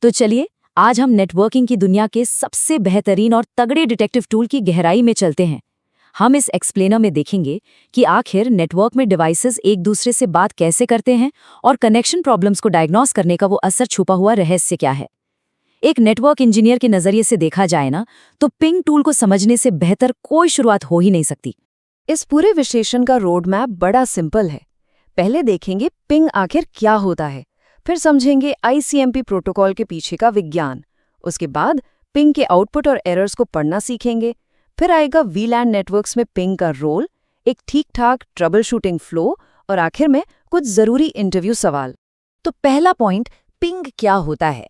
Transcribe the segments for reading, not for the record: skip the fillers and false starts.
तो चलिए आज हम नेटवर्किंग की दुनिया के सबसे बेहतरीन और तगड़े डिटेक्टिव टूल की गहराई में चलते हैं। हम इस एक्सप्लेनर में देखेंगे कि आखिर नेटवर्क में डिवाइसेस एक दूसरे से बात कैसे करते हैं और कनेक्शन प्रॉब्लम्स को डायग्नोस करने का वो असर छुपा हुआ रहस्य क्या है। एक नेटवर्क इंजीनियर के नजरिए से देखा जाए ना, तो पिंग टूल को समझने से बेहतर कोई शुरुआत हो ही नहीं सकती। इस पूरे विश्लेषण का रोड मैप बड़ा सिंपल है। पहले देखेंगे पिंग आखिर क्या होता है, फिर समझेंगे ICMP प्रोटोकॉल के पीछे का विज्ञान। उसके बाद पिंग के आउटपुट और एरर्स को पढ़ना सीखेंगे। फिर आएगा VLAN नेटवर्क्स में पिंग का रोल, एक ठीक-ठाक ट्रबल शूटिंग फ्लो और आखिर में कुछ जरूरी इंटरव्यू सवाल। तो पहला पॉइंट, पिंग क्या होता है।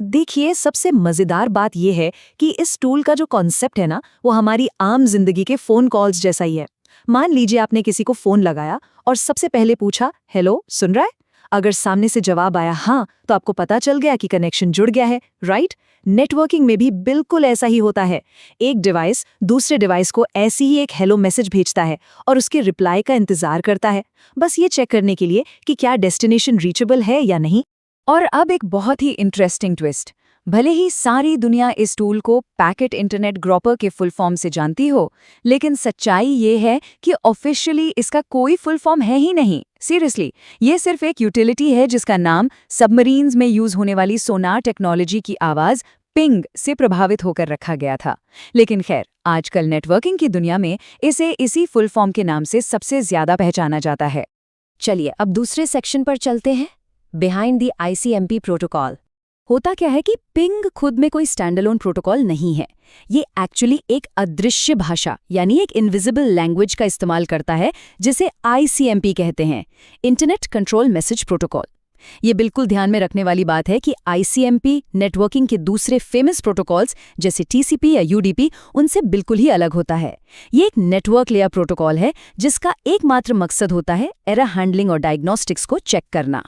देखिए, सबसे मजेदार बात यह है कि इस टूल का जो कॉन्सेप्ट है ना, वो हमारी आम जिंदगी के फोन कॉल्स जैसा ही है। मान लीजिए आपने किसी को फोन लगाया और सबसे पहले पूछा, हेलो, सुन रहा है? अगर सामने से जवाब आया हाँ, तो आपको पता चल गया कि कनेक्शन जुड़ गया है, राइट? नेटवर्किंग में भी बिल्कुल ऐसा ही होता है। एक डिवाइस दूसरे डिवाइस को ऐसी ही एक हेलो मैसेज भेजता है और उसके रिप्लाई का इंतजार करता है, बस ये चेक करने के लिए कि क्या डेस्टिनेशन रीचेबल है या नहीं। और अब एक बहुत ही इंटरेस्टिंग ट्विस्ट। भले ही सारी दुनिया इस टूल को पैकेट इंटरनेट ग्रोपर के फुल फॉर्म से जानती हो, लेकिन सच्चाई ये है कि ऑफिशियली इसका कोई फुल फॉर्म है ही नहीं। सीरियसली, ये सिर्फ एक यूटिलिटी है जिसका नाम सबमरीन्स में यूज होने वाली सोनार टेक्नोलॉजी की आवाज पिंग से प्रभावित होकर रखा गया था। लेकिन खैर, आजकल नेटवर्किंग की दुनिया में इसे इसी फुल फॉर्म के नाम से सबसे ज्यादा पहचाना जाता है। चलिए अब दूसरे सेक्शन पर चलते हैं, बिहाइंड द ICMP प्रोटोकॉल। होता क्या है कि पिंग खुद में कोई स्टैंडअलोन प्रोटोकॉल नहीं है। ये एक्चुअली एक अदृश्य भाषा यानी एक इनविजिबल लैंग्वेज का इस्तेमाल करता है, जिसे ICMP कहते हैं, इंटरनेट कंट्रोल मैसेज प्रोटोकॉल। ये बिल्कुल ध्यान में रखने वाली बात है कि ICMP नेटवर्किंग के दूसरे फेमस प्रोटोकॉल्स जैसे TCP या UDP उनसे बिल्कुल ही अलग होता है। ये एक नेटवर्क लेयर प्रोटोकॉल है जिसका एकमात्र मकसद होता है एरर हैंडलिंग और डायग्नोस्टिक्स को चेक करना।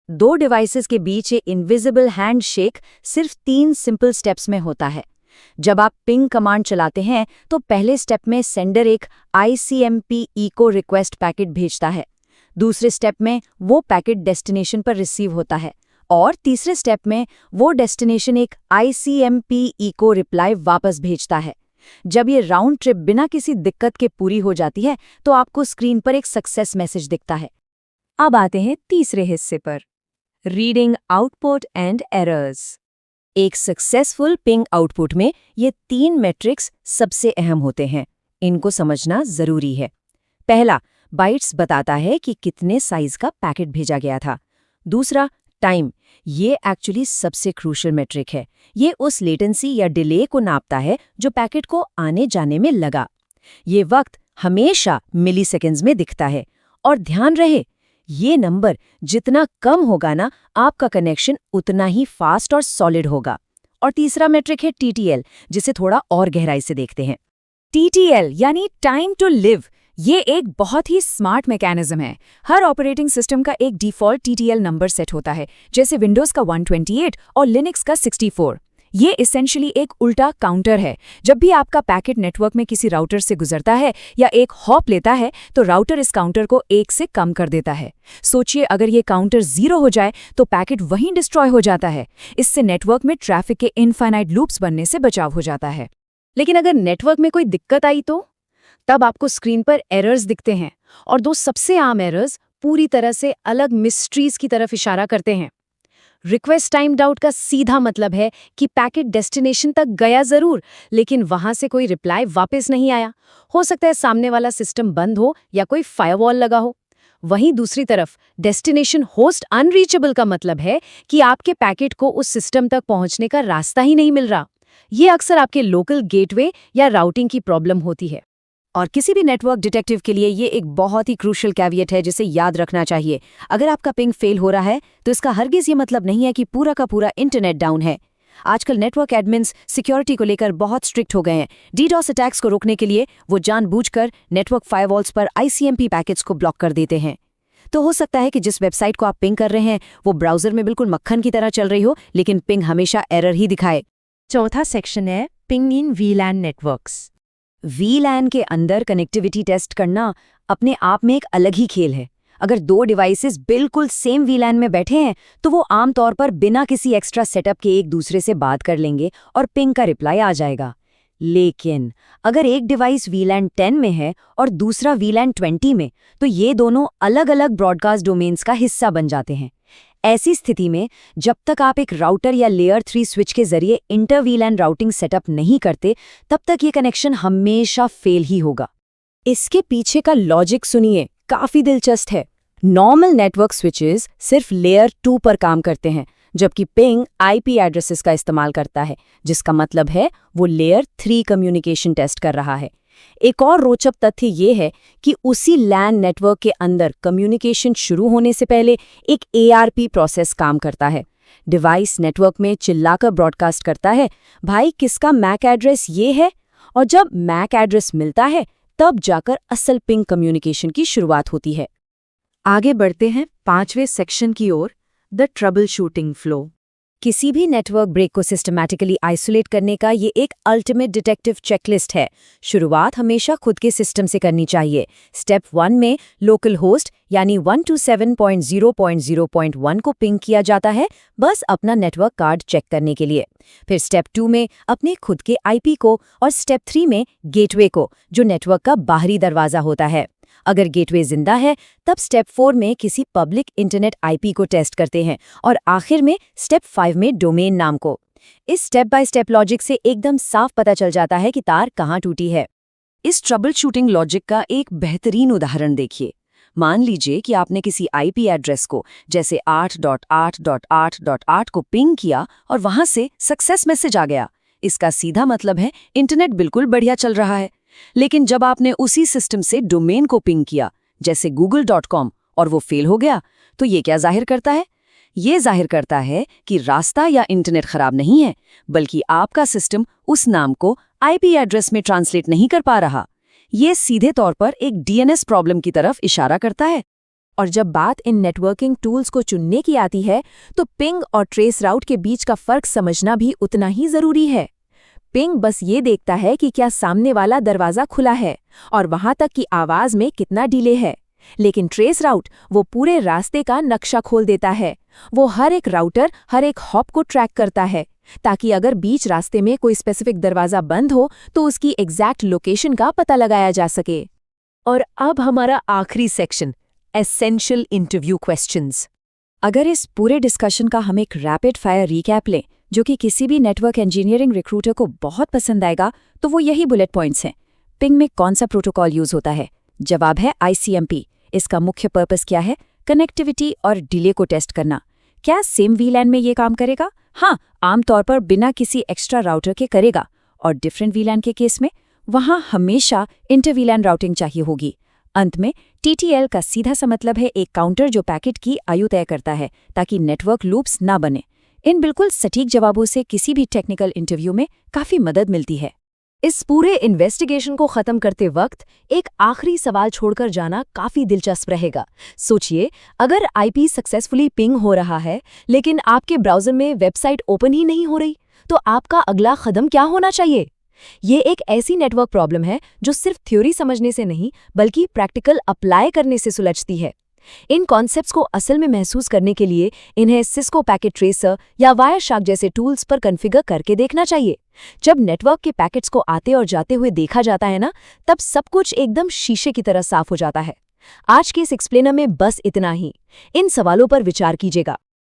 दो डिवाइसेस के बीच ये इनविजिबल हैंडशेक सिर्फ 3 सिंपल स्टेप्स में होता है। जब आप पिंग कमांड चलाते हैं तो पहले स्टेप में सेंडर एक ICMP इको रिक्वेस्ट पैकेट भेजता है, दूसरे स्टेप में वो पैकेट डेस्टिनेशन पर रिसीव होता है और तीसरे स्टेप में वो डेस्टिनेशन एक ICMP इको रिप्लाई वापस भेजता है। जब ये राउंड ट्रिप बिना किसी दिक्कत के पूरी हो जाती है तो आपको स्क्रीन पर एक सक्सेस मैसेज दिखता है। अब आते हैं तीसरे हिस्से पर, रीडिंग आउटपुट एंड एरर्स। एक सक्सेसफुल पिंग आउटपुट में ये 3 मैट्रिक्स सबसे अहम होते हैं, इनको समझना जरूरी है। पहला, बाइट्स बताता है कि कितने साइज का पैकेट भेजा गया था। दूसरा, टाइम, ये एक्चुअली सबसे क्रूशियल मैट्रिक है। ये उस लेटेंसी या डिले को नापता है जो पैकेट को आने जाने में लगा। ये वक्त हमेशा मिलीसेकंड्स में दिखता है और ध्यान रहे, ये नंबर जितना कम होगा ना, आपका कनेक्शन उतना ही फास्ट और सॉलिड होगा। और तीसरा मैट्रिक है TTL, जिसे थोड़ा और गहराई से देखते हैं। TTL यानी टाइम टू लिव, ये एक बहुत ही स्मार्ट मैकेनिज्म है। हर ऑपरेटिंग सिस्टम का एक डिफ़ॉल्ट TTL नंबर सेट होता है, जैसे विंडोज़ का 128 और लिनक्स का 64। ये एसेंशियली एक उल्टा काउंटर है। जब भी आपका पैकेट नेटवर्क में किसी राउटर से गुजरता है या एक हॉप लेता है, तो राउटर इस काउंटर को 1 से कम कर देता है। सोचिए, अगर ये काउंटर 0 हो जाए तो पैकेट वहीं डिस्ट्रॉय हो जाता है। इससे नेटवर्क में ट्रैफिक के इनफाइनाइट लूप्स बनने से बचाव हो जाता है। लेकिन अगर नेटवर्क में कोई दिक्कत आई तो तब आपको स्क्रीन पर एरर्स दिखते हैं, और 2 सबसे आम एरर्स पूरी तरह से अलग मिस्ट्रीज की तरफ इशारा करते हैं। रिक्वेस्ट टाइम्ड आउट का सीधा मतलब है कि पैकेट डेस्टिनेशन तक गया जरूर, लेकिन वहां से कोई रिप्लाई वापस नहीं आया। हो सकता है सामने वाला सिस्टम बंद हो या कोई फायरवॉल लगा हो। वहीं दूसरी तरफ डेस्टिनेशन होस्ट अनरीचेबल का मतलब है कि आपके पैकेट को उस सिस्टम तक पहुंचने का रास्ता ही नहीं मिल रहा। ये अक्सर आपके लोकल गेटवे या राउटिंग की प्रॉब्लम होती है। और किसी भी नेटवर्क डिटेक्टिव के लिए ये एक बहुत ही क्रूशियल कैविएट है जिसे याद रखना चाहिए। अगर आपका पिंग फेल हो रहा है तो इसका हरगिज ये मतलब नहीं है कि पूरा का पूरा इंटरनेट डाउन है। आजकल नेटवर्क एडमिन्स सिक्योरिटी को लेकर बहुत स्ट्रिक्ट हो गए हैं। DDoS अटैक्स को रोकने के लिए वो जानबूझकर नेटवर्क फायरवॉल्स पर ICMP पैकेट्स को ब्लॉक कर देते हैं। तो हो सकता है कि जिस वेबसाइट को आप पिंग कर रहे हैं वो ब्राउजर में बिल्कुल मक्खन की तरह चल रही हो, लेकिन पिंग हमेशा एरर ही दिखाए। चौथा सेक्शन है ping in VLAN networks. VLAN के अंदर कनेक्टिविटी टेस्ट करना अपने आप में एक अलग ही खेल है। अगर दो डिवाइसेस बिल्कुल सेम वीलैन में बैठे हैं तो वो आमतौर पर बिना किसी एक्स्ट्रा सेटअप के एक दूसरे से बात कर लेंगे और पिंग का रिप्लाई आ जाएगा। लेकिन अगर एक डिवाइस वीलैन 10 में है और दूसरा वीलैन 20 में, तो ये दोनों अलग-अलग ब्रॉडकास्ट डोमेन्स का हिस्सा बन जाते हैं। ऐसी स्थिति में जब तक आप एक राउटर या लेयर 3 स्विच के जरिए इंटर वीलैन राउटिंग सेटअप नहीं करते, तब तक ये कनेक्शन हमेशा फेल ही होगा। इसके पीछे का लॉजिक सुनिए, काफी दिलचस्प है। नॉर्मल नेटवर्क स्विचेस सिर्फ लेयर 2 पर काम करते हैं, जबकि पिंग आईपी एड्रेसेस का इस्तेमाल करता है, जिसका मतलब है वो लेयर 3 कम्युनिकेशन टेस्ट कर रहा है। एक और रोचक तथ्य ये है कि उसी लैन नेटवर्क के अंदर कम्युनिकेशन शुरू होने से पहले एक एआरपी प्रोसेस काम करता है। डिवाइस नेटवर्क में चिल्लाकर ब्रॉडकास्ट करता है, भाई किसका मैक एड्रेस ये है, और जब मैक एड्रेस मिलता है तब जाकर असल पिंग कम्युनिकेशन की शुरुआत होती है। आगे बढ़ते हैं 5वें सेक्शन की ओर, द ट्रबल शूटिंग फ्लो। किसी भी नेटवर्क ब्रेक को सिस्टमैटिकली आइसोलेट करने का ये एक अल्टीमेट डिटेक्टिव चेकलिस्ट है। शुरुआत हमेशा खुद के सिस्टम से करनी चाहिए। स्टेप 1 में लोकल होस्ट यानी 127.0.0.1 को पिंग किया जाता है, बस अपना नेटवर्क कार्ड चेक करने के लिए। फिर स्टेप 2 में अपने खुद के आईपी को, और स्टेप 3 में गेटवे को, जो नेटवर्क का बाहरी दरवाजा होता है। अगर गेटवे जिंदा है तब स्टेप 4 में किसी पब्लिक इंटरनेट आईपी को टेस्ट करते हैं, और आखिर में स्टेप 5 में डोमेन नाम को। इस स्टेप बाय स्टेप लॉजिक से एकदम साफ पता चल जाता है कि तार कहाँ टूटी है। इस ट्रबल शूटिंग लॉजिक का एक बेहतरीन उदाहरण देखिए। मान लीजिए कि आपने किसी आईपी एड्रेस को, जैसे 8.8.8.8 को पिंग किया और वहां से सक्सेस मैसेज आ गया। इसका सीधा मतलब है इंटरनेट बिल्कुल बढ़िया चल रहा है। लेकिन जब आपने उसी सिस्टम से डोमेन को पिंग किया, जैसे google.com, और वो फेल हो गया, तो ये क्या जाहिर करता है? ये जाहिर करता है कि रास्ता या इंटरनेट खराब नहीं है, बल्कि आपका सिस्टम उस नाम को आईपी एड्रेस में ट्रांसलेट नहीं कर पा रहा। ये सीधे तौर पर एक डीएनएस प्रॉब्लम की तरफ इशारा करता है। और जब बात इन नेटवर्किंग टूल्स को चुनने की आती है, तो पिंग और ट्रेस राउट के बीच का फर्क समझना भी उतना ही जरूरी है। पिंग बस ये देखता है कि क्या सामने वाला दरवाजा खुला है और वहां तक की आवाज में कितना डिले है, लेकिन ट्रेस राउट वो पूरे रास्ते का नक्शा खोल देता है। वो हर एक राउटर, हर एक हॉप को ट्रैक करता है, ताकि अगर बीच रास्ते में कोई स्पेसिफिक दरवाजा बंद हो तो उसकी एग्जैक्ट लोकेशन का पता लगाया जा सके। और अब हमारा आखिरी सेक्शन, एसेंशियल इंटरव्यू क्वेश्चंस। अगर इस पूरे डिस्कशन का हम एक रैपिड फायर रिकैप लें, जो कि किसी भी नेटवर्क इंजीनियरिंग रिक्रूटर को बहुत पसंद आएगा, तो वो यही बुलेट पॉइंट्स हैं। पिंग में कौन सा प्रोटोकॉल यूज होता है? जवाब है ICMP। इसका मुख्य पर्पस क्या है? कनेक्टिविटी और डिले को टेस्ट करना। क्या सेम वीलैन में ये काम करेगा? हाँ, आमतौर पर बिना किसी एक्स्ट्रा राउटर के करेगा। और डिफरेंट वीलैन के केस में वहाँ हमेशा इंटर वीलैन राउटिंग चाहिए होगी। अंत में TTL का सीधा सा मतलब है एक काउंटर जो पैकेट की आयु तय करता है, ताकि नेटवर्क लूप्स ना बने। इन बिल्कुल सटीक जवाबों से किसी भी टेक्निकल इंटरव्यू में काफी मदद मिलती है। इस पूरे इन्वेस्टिगेशन को खत्म करते वक्त एक आखिरी सवाल छोड़कर जाना काफी दिलचस्प रहेगा। सोचिए, अगर आईपी सक्सेसफुली पिंग हो रहा है, लेकिन आपके ब्राउजर में वेबसाइट ओपन ही नहीं हो रही, तो आपका अगला कदम क्या होना चाहिए? ये एक ऐसी नेटवर्क प्रॉब्लम है जो सिर्फ थ्योरी समझने से नहीं, बल्कि प्रैक्टिकल अप्लाई करने से सुलझती है। इन कॉन्सेप्ट्स को असल में महसूस करने के लिए इन्हें सिस्को पैकेट ट्रेसर या वायरशार्क जैसे टूल्स पर कॉन्फ़िगर करके देखना चाहिए। जब नेटवर्क के पैकेट्स को आते और जाते हुए देखा जाता है ना, तब सब कुछ एकदम शीशे की तरह साफ हो जाता है। आज के इस एक्सप्लेनर में बस इतना ही। इन सवालों पर विचार कीजिएगा।